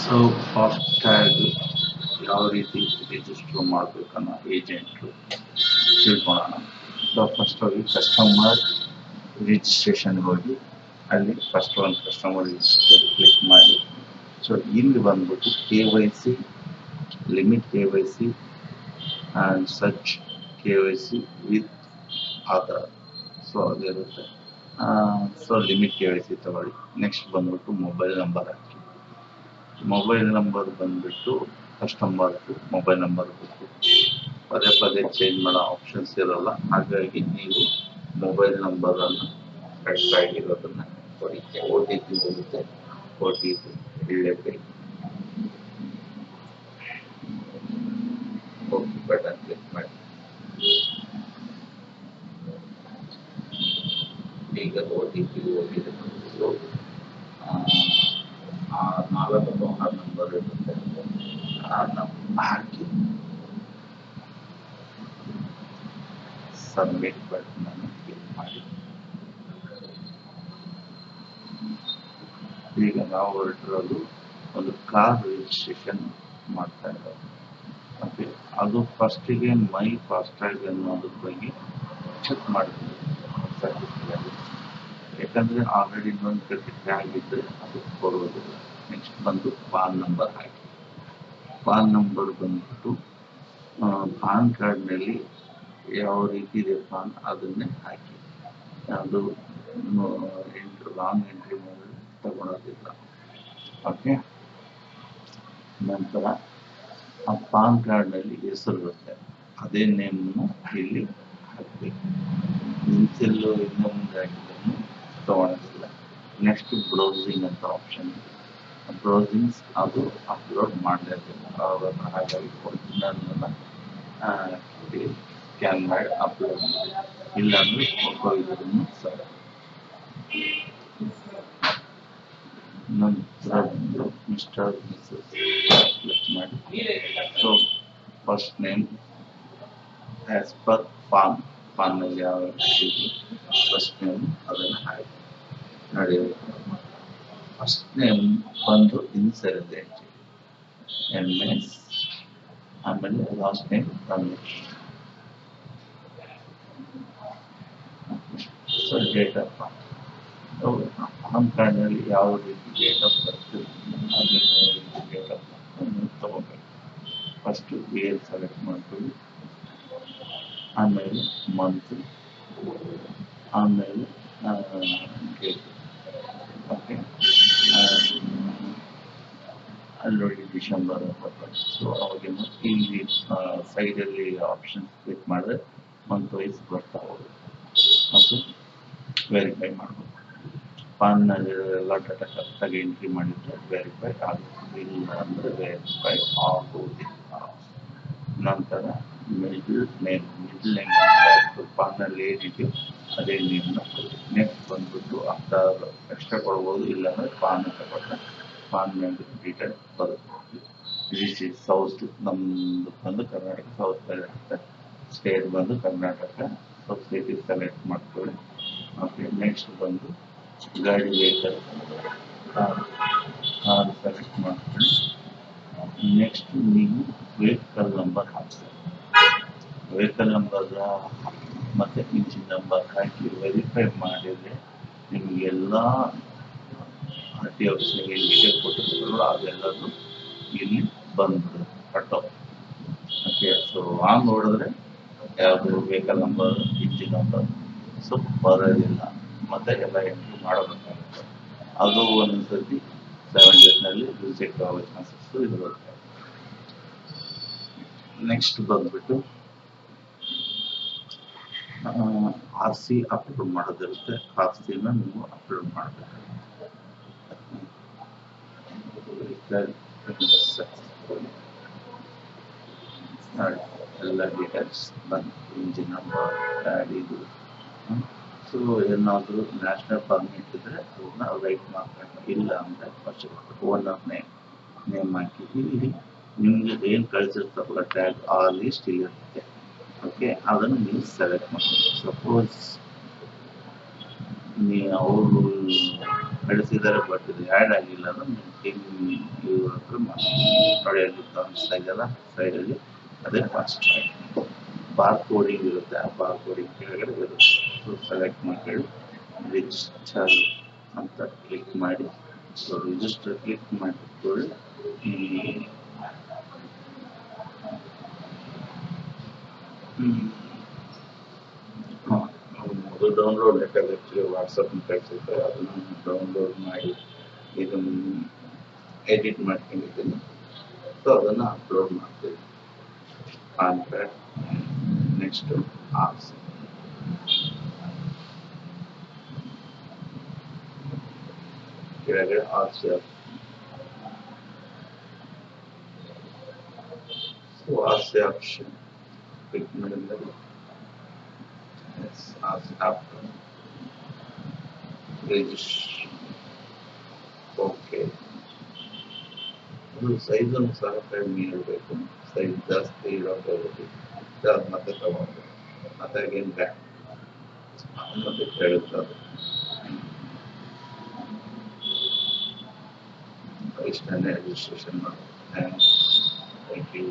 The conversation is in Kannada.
ಸೊ ಫಾಸ್ಟ್ಯಾಗ್ ಯಾವ ರೀತಿ ರಿಜಿಸ್ಟರ್ ಮಾಡಬೇಕನ್ನೋ ಏಜೆಂಟ್ರು ತಿಳ್ಕೊಳ್ಳೋಣ. ಸೊ ಫಸ್ಟ್ ಹೋಗಿ ಕಸ್ಟಮರ್ ರಿಜಿಸ್ಟ್ರೇಷನ್ ಹೋಗಿ ಅಲ್ಲಿ ಫಸ್ಟ್ ಒಂದು ಕಸ್ಟಮರ್ ರಿಜಿಸ್ಟರ್ ಕ್ಲಿಕ್ ಮಾಡಿ. ಸೊ ಇಲ್ಲಿ ಬಂದ್ಬಿಟ್ಟು KYC, limit KYC and search KYC with Aadhaar. So ಅದಿರುತ್ತೆ. ಸೊ ಲಿಮಿಟ್ KYC ತಗೊಳ್ಳಿ. ನೆಕ್ಸ್ಟ್ ಬಂದ್ಬಿಟ್ಟು ಮೊಬೈಲ್ ನಂಬರ್ ಹಾಕಿ. ಮೊಬೈಲ್ ನಂಬರ್ ಬಂದ್ಬಿಟ್ಟು ಕಸ್ಟಮರ್ದು ಮೊಬೈಲ್ ನಂಬರ್ ಬೇಕು. ಪದೇ ಪದೇ ಚೇಂಜ್ ಮಾಡೋ ಆಪ್ಷನ್ಸ್ ಇರೋಲ್ಲ, ಹಾಗಾಗಿ ನೀವು ಮೊಬೈಲ್ ನಂಬರನ್ನು ಕರೆಕ್ಟ್ ಆಗಿರೋದನ್ನು ಕೊಡಿ. OTP ಬರುತ್ತೆ, OTP ಇಡಲೇಬೇಕು. ಓಕೆ ಬಟನ್ ಕ್ಲಿಕ್ ಮಾಡಿ. ಈಗ OTP ಹೋಗಿದೆ. ಆ 4 ಅಥವಾ 6 ನಂಬರ್ ಇರುತ್ತೆ, ಆ ನಂಬರ್ ಹಾಕಿ ಸಬ್ಮಿಟ್ ಬಟನ್ ಅನ್ನು ಕ್ಲಿಕ್ ಮಾಡಿ. ಈಗ ನಾವು ಹೊರಟಿರೋದು ಒಂದು ಕಾರ್ ರಿಜಿಸ್ಟ್ರೇಷನ್ ಮಾಡ್ತಾ ಇರೋದು. ಓಕೆ, ಅದು ಫಸ್ಟಿಗೆ ಮೈ ಫಾಸ್ಟ್ಯಾಗ್ ಅನ್ನೋದ್ರ ಬಗ್ಗೆ ಚೆಕ್ ಮಾಡ್ತೀವಿ ಸರ್ಟಿಫಿಕೇಟ್. ಯಾಕಂದರೆ ಆಲ್ರೆಡಿ ಇನ್ನೊಂದು ಕಡೆ ಟ್ಯಾಗ್ ಇದ್ದರೆ ಅದು ಬರೋದಿಲ್ಲ. ನೆಕ್ಸ್ಟ್ ಬಂದು ಪಾನ್ ನಂಬರ್ ಹಾಕಿ. ಪಾನ್ ನಂಬರ್ ಬಂದ್ಬಿಟ್ಟು ಪಾನ್ ಕಾರ್ಡ್ನಲ್ಲಿ ಯಾವ ರೀತಿ ಇದೆ ಪಾನ್ ಅದನ್ನೇ ಹಾಕಿ. ಅದು ಲಾಂಗ್ ಎಂಟ್ರಿ ಮಾಡಿ ತಗೊಳೋದಿಲ್ಲ. ಓಕೆ, ನಂತರ ಆ ಪಾನ್ ಕಾರ್ಡ್ನಲ್ಲಿ ಹೆಸರು ಇರುತ್ತೆ, ಅದೇ ನೇಮನ್ನು ಇಲ್ಲಿ ಹಾಕಬೇಕು. ನಿಂತೆಲ್ಲೋ ಇನ್ನೂ ಮುಂದೆ ಹಾಕಿದ್ದನ್ನು ತಗೊಳೋದಿಲ್ಲ. ನೆಕ್ಸ್ಟ್ ಬ್ರೌಸಿಂಗ್ ಅಂತ ಆಪ್ಷನ್ ಇದೆ. ಬ್ರೌಸಿಂಗ್ಸ್ ಅದು ಅಪ್ಲೋಡ್ ಮಾಡಲೇಬೇಕು. ಹಾಗಾಗಿ ಒರಿಜಿನಲ್ನ ಸ್ಕ್ಯಾನ್ ಮಾಡಿ ಅಪ್ಲೋಡ್ ಮಾಡಿ, ಇಲ್ಲಾಂದರೆ ಫೋಟೋ ಇದ್ರೂ ಸಹ. ನಂತರ ಮಿಸ್ಟರ್ ಮಿಸಸ್ ಕ್ಲಿಕ್ ಮಾಡಿ. So first name as per ಪಾನ್ನಲ್ಲಿ ಯಾವ ಫಸ್ಟ್ ನೇಮ್ ಅದನ್ನು ಹಾಕಿ ನಡೆಯಬೇಕು. ಫಸ್ಟ್ ನೇಮ್ ಬಂದು ಇನ್ಸೈಡ್ MS, ಆಮೇಲೆ last name Ramesh. So date of birth, PAN ಕಾರ್ಡ್ನಲ್ಲಿ ಯಾವ ರೀತಿ ಡೇಟ್ ಆಫ್ ಬರ್ತ್ ಅದೇ ರೀತಿ ಡೇಟ್ ಆಫ್ ಬರ್ತ್ ತಗೋಬೇಕು. ಫಸ್ಟು ಇಯರ್ ಸೆಲೆಕ್ಟ್ ಮಾಡ್ಕೊಳ್ಳಿ, ಆಮೇಲೆ ಮಂತ್, ಆಮೇಲೆ ಡೇಟ್. ಓಕೆ, ಅಲ್ಲಿ ನೋಡಿ ಡಿಸೆಂಬರ್. ಸೊ ಅವಾಗೇನು ಇಲ್ಲಿ ಸೈಡಲ್ಲಿ ಆಪ್ಷನ್ಸ್ ಕ್ಲಿಕ್ ಮಾಡಿದ್ರೆ ಮಂತ್ ವೈಸ್ ಬರ್ತಾ ಹೋಗುತ್ತೆ. ಓಕೆ, ವೆರಿಫೈ ಮಾಡಬೇಕು. ಪಾನ್ನಲ್ಲಿ ಎಲ್ಲ ಡಾಟಾ ಕರೆಕ್ಟಾಗಿ ಎಂಟ್ರಿ ಮಾಡಿದರೆ ವೆರಿಫೈ ಆಗುತ್ತೆ, ಇಲ್ಲ ಅಂದರೆ ವೆರಿಫೈ ಆಗೋದಿಲ್ಲ. ನಂತರ ಮಿಡ್ಲ್ ನೇಮ್ ಪಾನ್ನಲ್ಲಿ ಏನಿದೆಯೋ ಅದೇ ನೇಮ್ನ ಕೊಡಿ. ನೆಕ್ಸ್ಟ್ ಬಂದ್ಬಿಟ್ಟು ಆಧಾರ್ ಎಕ್ಸ್ಟ್ರಾ ಕೊಡ್ಬೋದು, ಇಲ್ಲಾಂದರೆ ಪಾನ್ ತಗೊಂಡ್ರೆ ಪಾನ್ ಮೇಲೆ ಡೀಟೇಲ್ ಬರುತ್ತೆ. ದಿಸ್ ಈಸ್ ಸೌತ್, ನಮ್ಮದು ಬಂದು ಕರ್ನಾಟಕ, ಸೌತ್ ಇರುತ್ತೆ. ಸ್ಟೇಟ್ ಬಂದು ಕರ್ನಾಟಕ, ಸೊ ಸ್ಟೇಟ್ ಸೆಲೆಕ್ಟ್ ಮಾಡ್ಕೊಳ್ಳಿ. ಓಕೆ, ನೆಕ್ಸ್ಟ್ ಬಂದು ಗಾಡಿ ವೆಹಿಕಲ್ ಕಾರ್ ಸೆಲೆಕ್ಟ್ ಮಾಡ್ಕೊಳ್ಳಿ. ನೆಕ್ಸ್ಟ್ ನೀವು ವೆಹಿಕಲ್ ನಂಬರ್ ಹಾಕ್ತಾರೆ. ವೆಹಿಕಲ್ ನಂಬರ್ ಮತ್ತು ಇಂಜಿನ್ ನಂಬರ್ ಹಾಕಿ ವೆರಿಫೈ ಮಾಡಿದರೆ ನಿಮಗೆಲ್ಲ RTO ಆಫೀಸ್ನಾಗ ಏನು ಡೀಟೇಲ್ ಕೊಟ್ಟಿರ್ತಾರೋ ಅದೆಲ್ಲರೂ ಇಲ್ಲಿ ಬಂದ್ಬಿಡುತ್ತೆ cut off. Okay, so wrong ನೋಡಿದ್ರೆ ಯಾವುದು vehicle number, engine number so ಬರೋದಿಲ್ಲ, ಮತ್ತು ಎಲ್ಲ ಎಂಟ್ರಿ ಮಾಡಬೇಕಾಗುತ್ತೆ. ಅದು ಒಂದು ಸರ್ತಿ 7 ಡೇಸ್ನಲ್ಲಿ ರಿಜೆಕ್ಟ್ ಆಗೋ ಚಾನ್ಸಸ್ಸು ಇರುತ್ತೆ. ನೆಕ್ಸ್ಟ್ ಬಂದ್ಬಿಟ್ಟು RC ಅಪ್ಲೋಡ್ ಮಾಡೋದಿರುತ್ತೆ. RCನ ನೀವು ಅಪ್ಲೋಡ್ ಮಾಡಬೇಕು. ಎಲ್ಲ ಡೀಟೇಲ್ಸ್ ಬಂದು ಇಂಜಿನ್ ನಂಬರ್, ಗಾಡಿದು. ಸೊ ಏನಾದರೂ ನ್ಯಾಷನಲ್ ಪರ್ಮಿಟ್ ಇದ್ದರೆ ಅದನ್ನ ರೈಟ್ ಮಾಡಬೇಕು, ಇಲ್ಲ ಅಂದರೆ ಫಸ್ಟ್ ಓನರ್ ನೇಮ್ ಹಾಕಿ. ಇಲ್ಲಿ ನಿಮಗೆ ಏನು ಕಳಿಸಿರ್ತಾರಲ್ಲ ಟ್ಯಾಗ್ ಆ ಲಿಸ್ಟ್ ಇಲ್ಲಿರುತ್ತೆ. ಓಕೆ, ಅದನ್ನು ನೀವು ಸೆಲೆಕ್ಟ್ ಮಾಡಬೇಕು. ಸಪೋಸ್ ಅವರು ನಡೆಸಿದ್ದಾರೆ, ಬಟ್ ಇದು ಆ್ಯಡ್ ಆಗಿಲ್ಲ ಅಂದ್ರೆ ನಿಮ್ಮ ಟೀಮ್ ಇವ್ರ ಹತ್ರ ನೋಡಿ, ಅಲ್ಲಿ ಕಾಣಿಸ್ತಾ ಇದೆಯಲ್ಲ ಸೈಡಲ್ಲಿ, ಅದೇ ಫಸ್ಟ್ ಬಾರ್ ಕೋಡಿಂಗ್ ಇರುತ್ತೆ. ಆ ಬಾರ್ ಕೋಡಿಂಗ್ ಕೆಳಗಡೆ ಇರುತ್ತೆ. ಸೊ ಸೆಲೆಕ್ಟ್ ಮಾಡಿ ರಿಜಿಸ್ಟರ್ ಅಂತ ಕ್ಲಿಕ್ ಮಾಡಿ. ಸೊ ರಿಜಿಸ್ಟರ್ ಕ್ಲಿಕ್ ಮಾಡಿಕೊಳ್ಳಿ. ಈ ಅದು ಡೌನ್ಲೋಡ್ ಬೇಕಾದ್ರೆ ವಾಟ್ಸಪ್ ಕಳಿಸಿರ್ತಾರೆ, ಅದನ್ನು ಡೌನ್ಲೋಡ್ ಮಾಡಿ ಇದನ್ನು ಎಡಿಟ್ ಮಾಡ್ಕೊಂಡಿದ್ದೀನಿ. ಸೊ ಅದನ್ನು ಅಪ್ಲೋಡ್ ಮಾಡ್ತೀವಿ. ಪಾನ್ ಕಾರ್ಡ್, ನೆಕ್ಸ್ಟು ಆರ್ಸ್, ಕೆಳಗಡೆ ಆರ್ಸ್ ಆಪ್ಷನ್ ಕ್ಲಿಕ್ ಮಾಡಿದ್ಮೇಲೆ ರಿಜಿಸ್ಟ್ರೇಷನ್ ಓಕೆ. ಅದು ಸೈಜನ್ನು ಸಹ ಕಡಿಮೆ ಇರಬೇಕು. ಸೈಜ್ ಜಾಸ್ತಿ ಇರೋದು ಮತ್ತೆ ತಗೊಂಡು ಮತ್ತೆ ಅಗೇನ್ ಬ್ಯಾಕ್ ಮತ್ತೆ ಕೇಳುತ್ತದೆ. ಇಷ್ಟನ್ನೇ ರಿಜಿಸ್ಟ್ರೇಷನ್ ಮಾಡಿ. Thank you.